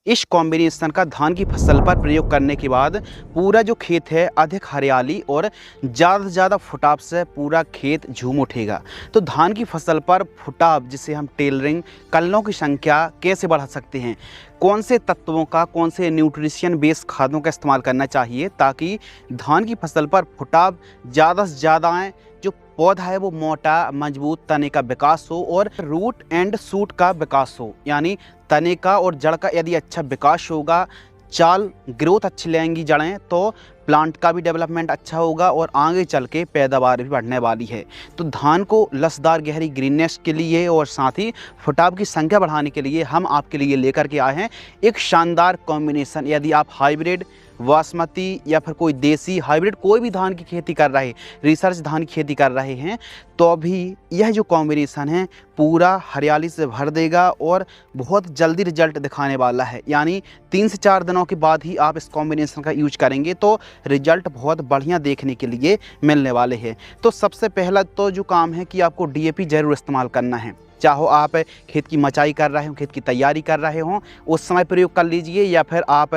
इस कॉम्बिनेशन का धान की फसल पर प्रयोग करने के बाद पूरा जो खेत है अधिक हरियाली और ज़्यादा से ज़्यादा फुटाव से पूरा खेत झूम उठेगा। तो धान की फसल पर फुटाव जिसे हम टेलरिंग कलनों की संख्या कैसे बढ़ा सकते हैं, कौन से तत्वों का, कौन से न्यूट्रिशन बेस्ड खादों का इस्तेमाल करना चाहिए ताकि धान की फसल पर फुटाव ज़्यादा से ज़्यादा आए, जो पौधा है वो मोटा मजबूत तने का विकास हो और रूट एंड शूट का विकास हो, यानी तने का और जड़ का यदि अच्छा विकास होगा, चाल ग्रोथ अच्छी लेंगी जड़ें, तो प्लांट का भी डेवलपमेंट अच्छा होगा और आगे चल के पैदावार भी बढ़ने वाली है। तो धान को लसदार गहरी ग्रीननेस के लिए और साथ ही फुटाव की संख्या बढ़ाने के लिए हम आपके लिए लेकर के आए हैं एक शानदार कॉम्बिनेशन। यदि आप हाइब्रिड बासमती या फिर कोई देसी हाइब्रिड कोई भी धान की खेती कर रहे, रिसर्च धान की खेती कर रहे हैं, तो भी यह जो कॉम्बिनेशन है पूरा हरियाली से भर देगा और बहुत जल्दी रिजल्ट दिखाने वाला है। यानी 3 से 4 दिनों के बाद ही आप इस कॉम्बिनेशन का यूज करेंगे तो रिजल्ट बहुत बढ़िया देखने के लिए मिलने वाले हैं। तो सबसे पहला तो जो काम है कि आपको डीएपी ज़रूर इस्तेमाल करना है। चाहो आप खेत की मचाई कर रहे हो, खेत की तैयारी कर रहे हो, उस समय प्रयोग कर लीजिए, या फिर आप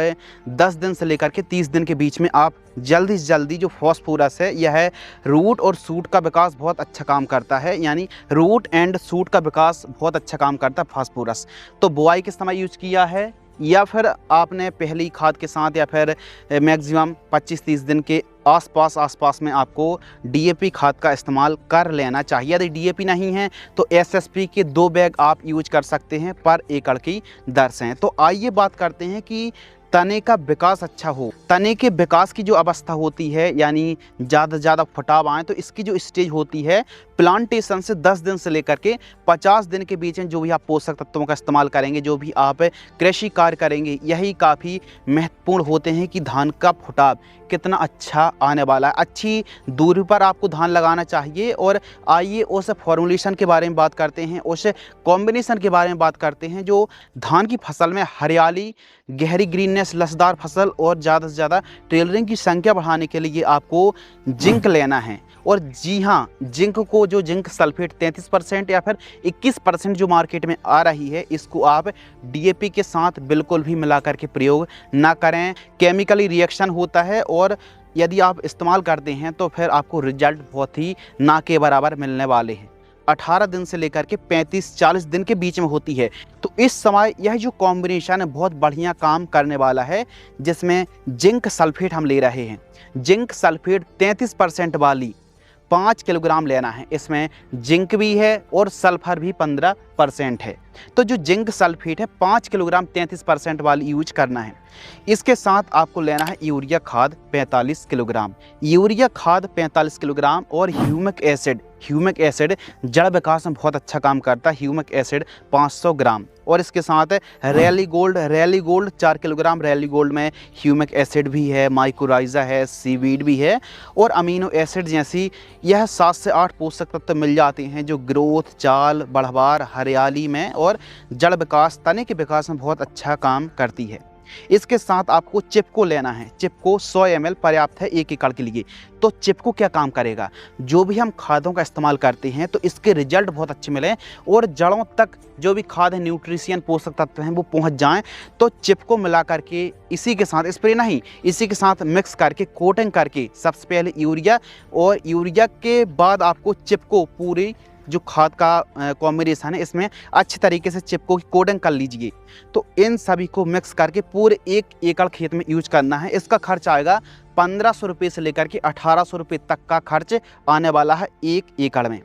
10 दिन से लेकर के 30 दिन के बीच में आप जल्दी से जल्दी जो फॉस्फोरस है, यह रूट और सूट का विकास बहुत अच्छा काम करता है, यानी रूट एंड सूट का विकास बहुत अच्छा काम करता है फॉस्फोरस। तो बुआई के समय यूज किया है या फिर आपने पहली खाद के साथ या फिर मैक्सिमम 25-30 दिन के आसपास में आपको डीएपी खाद का इस्तेमाल कर लेना चाहिए। यदि डीएपी नहीं है तो एसएसपी के 2 बैग आप यूज कर सकते हैं पर एकड़ की दर से। तो आइए बात करते हैं कि तने का विकास अच्छा हो। तने के विकास की जो अवस्था होती है, यानी ज़्यादा से ज़्यादा फुटाव आए, तो इसकी जो स्टेज होती है प्लांटेशन से 10 दिन से लेकर के 50 दिन के बीच में जो भी आप पोषक तत्वों का इस्तेमाल करेंगे, जो भी आप कृषि कार्य करेंगे, यही काफ़ी महत्वपूर्ण होते हैं कि धान का फुटाव कितना अच्छा आने वाला है। अच्छी दूरी पर आपको धान लगाना चाहिए। और आइए उस फॉर्मुलेशन के बारे में बात करते हैं, उस कॉम्बिनेशन के बारे में बात करते हैं जो धान की फसल में हरियाली, गहरी ग्रीननेस, लसदार फसल और ज़्यादा से ज़्यादा टेलरिंग की संख्या बढ़ाने के लिए आपको जिंक लेना है। और जी हाँ, जिंक को, जो जिंक सल्फेट 33% या फिर 21% जो मार्केट में आ रही है, इसको आप डीएपी के साथ बिल्कुल भी मिला करके प्रयोग ना करें। केमिकली रिएक्शन होता है और यदि आप इस्तेमाल करते हैं तो फिर आपको रिजल्ट बहुत ही ना के बराबर मिलने वाले हैं। 18 दिन से लेकर के 35-40 दिन के बीच में होती है। तो इस समय यह जो कॉम्बिनेशन है बहुत बढ़िया काम करने वाला है, जिसमें जिंक सल्फेट हम ले रहे हैं। जिंक सल्फेट 33% वाली 5 किलोग्राम लेना है। इसमें जिंक भी है और सल्फर भी 15% है। तो जो जिंक सल्फेट है 5 किलोग्राम 33% वाली यूज करना है। इसके साथ आपको लेना है यूरिया खाद 45 किलोग्राम, यूरिया खाद 45 किलोग्राम और ह्यूमिक एसिड जड़ विकास में बहुत अच्छा काम करता है, ह्यूमिक एसिड 500 ग्राम। और इसके साथ rally gold 4 kilogram. Rally gold में ह्यूमिक एसिड भी है, माइकोराइजा है, सीवीड भी है और अमीनो एसिड जैसी यह 7 से 8 पोषक तत्व मिल जाते हैं जो ग्रोथ, चाल, बढ़वार, हरियाली में और जड़ विकास, तने के विकास में बहुत अच्छा काम करती है। इसके साथ आपको चिपको लेना है। चिपको 100 ml पर्याप्त है 1 एकड़ के लिए। तो चिपको क्या काम करेगा, जो भी हम खादों का इस्तेमाल करते हैं तो इसके रिजल्ट बहुत अच्छे मिले और जड़ों तक जो भी खाद है, न्यूट्रिशन, पोषक तत्व हैं, वो पहुंच जाएं। तो चिपको मिला करके इसी के साथ, स्प्रे नहीं, इसी के साथ मिक्स करके कोटिंग करके सबसे पहले यूरिया और यूरिया के बाद आपको चिपको, पूरी जो खाद का कॉम्बिनेशन है इसमें अच्छी तरीके से चिपको की कोटिंग कर लीजिए। तो इन सभी को मिक्स करके पूरे 1 एकड़ खेत में यूज करना है। इसका खर्च आएगा 1500 रुपये से लेकर के 1800 रुपये तक का खर्च आने वाला है 1 एकड़ में।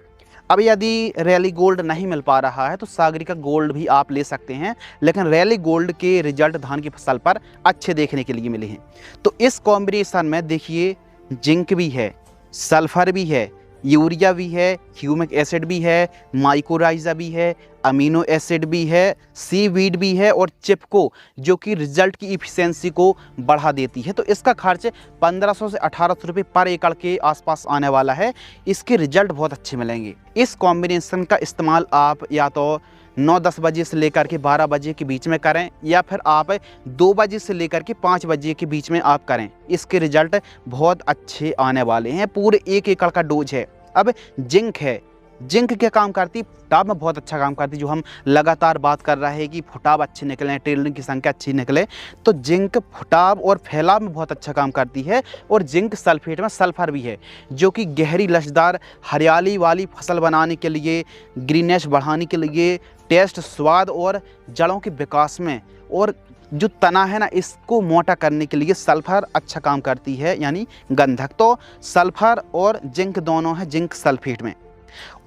अब यदि रैली गोल्ड नहीं मिल पा रहा है तो सागरिका गोल्ड भी आप ले सकते हैं, लेकिन रैली गोल्ड के रिजल्ट धान की फसल पर अच्छे देखने के लिए मिले हैं। तो इस कॉम्बिनेशन में देखिए जिंक भी है, सल्फर भी है, यूरिया भी है, ह्यूमिक एसिड भी है, माइकोराइजा भी है, अमीनो एसिड भी है, सीवीड भी है और चिपको जो कि रिजल्ट की इफिशियंसी को बढ़ा देती है। तो इसका खर्च 1500 से 1800 रुपये पर एकड़ के आसपास आने वाला है। इसके रिजल्ट बहुत अच्छे मिलेंगे। इस कॉम्बिनेशन का इस्तेमाल आप या तो 9-10 बजे से लेकर के 12 बजे के बीच में करें या फिर आप 2 बजे से लेकर के 5 बजे के बीच में आप करें। इसके रिजल्ट बहुत अच्छे आने वाले हैं। पूरे 1 एकड़ का डोज है। अब जिंक है, जिंक क्या काम करती है? फुटाव में बहुत अच्छा काम करती है। जो हम लगातार बात कर रहे हैं कि फुटाव अच्छे निकले, टेलरिंग की संख्या अच्छी निकले, तो जिंक फुटाव और फैलाव में बहुत अच्छा काम करती है। और जिंक सल्फेट में सल्फर भी है, जो कि गहरी लचदार हरियाली वाली फसल बनाने के लिए, ग्रीनेस बढ़ाने के लिए, टेस्ट, स्वाद और जड़ों के विकास में, और जो तना है ना, इसको मोटा करने के लिए सल्फर अच्छा काम करती है, यानी गंधक। तो सल्फर और जिंक दोनों है जिंक सल्फेट में।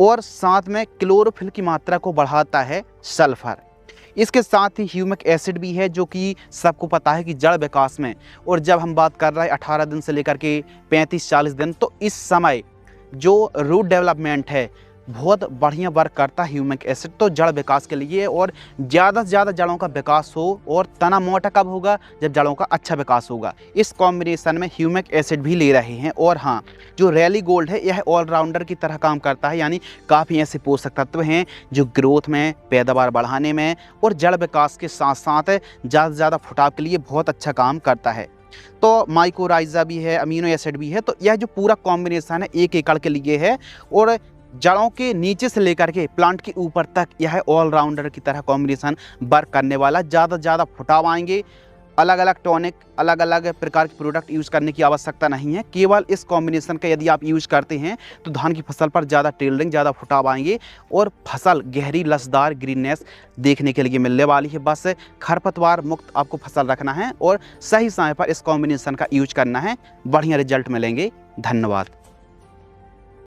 और साथ में क्लोरोफिल की मात्रा को बढ़ाता है सल्फर। इसके साथ ही ह्यूमिक एसिड भी है, जो कि सबको पता है कि जड़ विकास में, और जब हम बात कर रहे हैं 18 दिन से लेकर के 35-40 दिन, तो इस समय जो रूट डेवलपमेंट है बहुत बढ़िया वर्क करता है ह्यूमिक एसिड, तो जड़ विकास के लिए। और ज़्यादा से ज़्यादा जड़ों का विकास हो, और तना मोटा कब होगा? जब जड़ों का अच्छा विकास होगा। इस कॉम्बिनेशन में ह्यूमिक एसिड भी ले रहे हैं। और हाँ, जो रैली गोल्ड है यह ऑलराउंडर की तरह काम करता है, यानी काफ़ी ऐसे पोषक तत्व हैं जो ग्रोथ में, पैदावार बढ़ाने में और जड़ विकास के साथ साथ ज़्यादा से ज़्यादा फुटाव के लिए बहुत अच्छा काम करता है। तो माइकोराइजा भी है, अमीनो एसिड भी है। तो यह जो पूरा कॉम्बिनेशन है 1 एकड़ के लिए है, और जड़ों के नीचे से लेकर के प्लांट के ऊपर तक यह ऑलराउंडर की तरह कॉम्बिनेशन वर्क करने वाला। ज़्यादा से ज़्यादा फुटाव आएंगे। अलग अलग टॉनिक, अलग अलग प्रकार के प्रोडक्ट यूज़ करने की आवश्यकता नहीं है। केवल इस कॉम्बिनेशन का यदि आप यूज़ करते हैं तो धान की फसल पर ज़्यादा टेलरिंग, ज़्यादा फुटाव आएंगे, और फसल गहरी लचदार ग्रीननेस देखने के लिए मिलने वाली है। बस खरपतवार मुक्त आपको फसल रखना है और सही समय पर इस कॉम्बिनेशन का यूज करना है। बढ़िया रिजल्ट मिलेंगे। धन्यवाद।